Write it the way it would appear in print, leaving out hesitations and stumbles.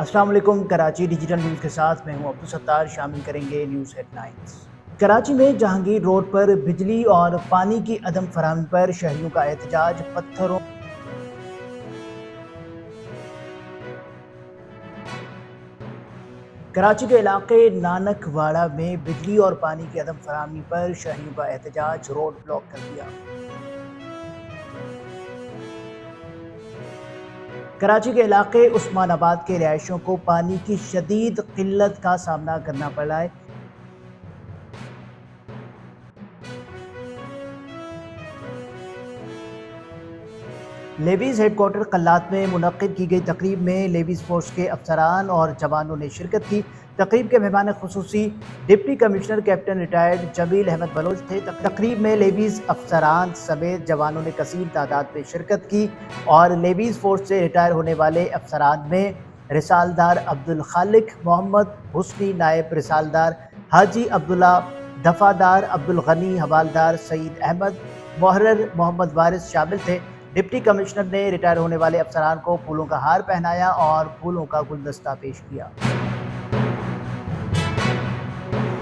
السلام علیکم۔ Karachi digital news کے ساتھ میں ہوں عبدالستار۔ شامل کریں گے نیوز ہیڈ لائنز۔ کراچی میں جہانگیر روڈ پر بجلی اور پانی کی عدم فراہمی پر شہریوں کا احتجاج۔ پتھروں کراچی کے علاقے نانک واڑہ میں بجلی اور پانی کی عدم فراہمی پر شہریوں کا احتجاج، روڈ بلاک کر دیا۔ کراچی کے علاقے عثمان آباد کے رہائشیوں کو پانی کی شدید قلت کا سامنا کرنا پڑا ہے۔ لیویز ہیڈ کوارٹر قلات میں منعقد کی گئی تقریب میں لیویز فورس کے افسران اور جوانوں نے شرکت کی۔ تقریب کے مہمان خصوصی ڈپٹی کمشنر کیپٹن ریٹائرڈ جمیل احمد بلوچ تھے۔ تقریب میں لیویز افسران سمیت جوانوں نے کثیر تعداد میں شرکت کی اور لیویز فورس سے ریٹائر ہونے والے افسران میں رسالدار عبدالخالق محمد حسنی، نائب رسالدار حاجی عبداللہ، دفعہ عبدالغنی، حوالدار سعید احمد، محرر محمد وارث شامل تھے۔ ڈپٹی کمشنر نے ریٹائر ہونے والے افسران کو پھولوں کا ہار پہنایا اور پھولوں کا گلدستہ پیش کیا۔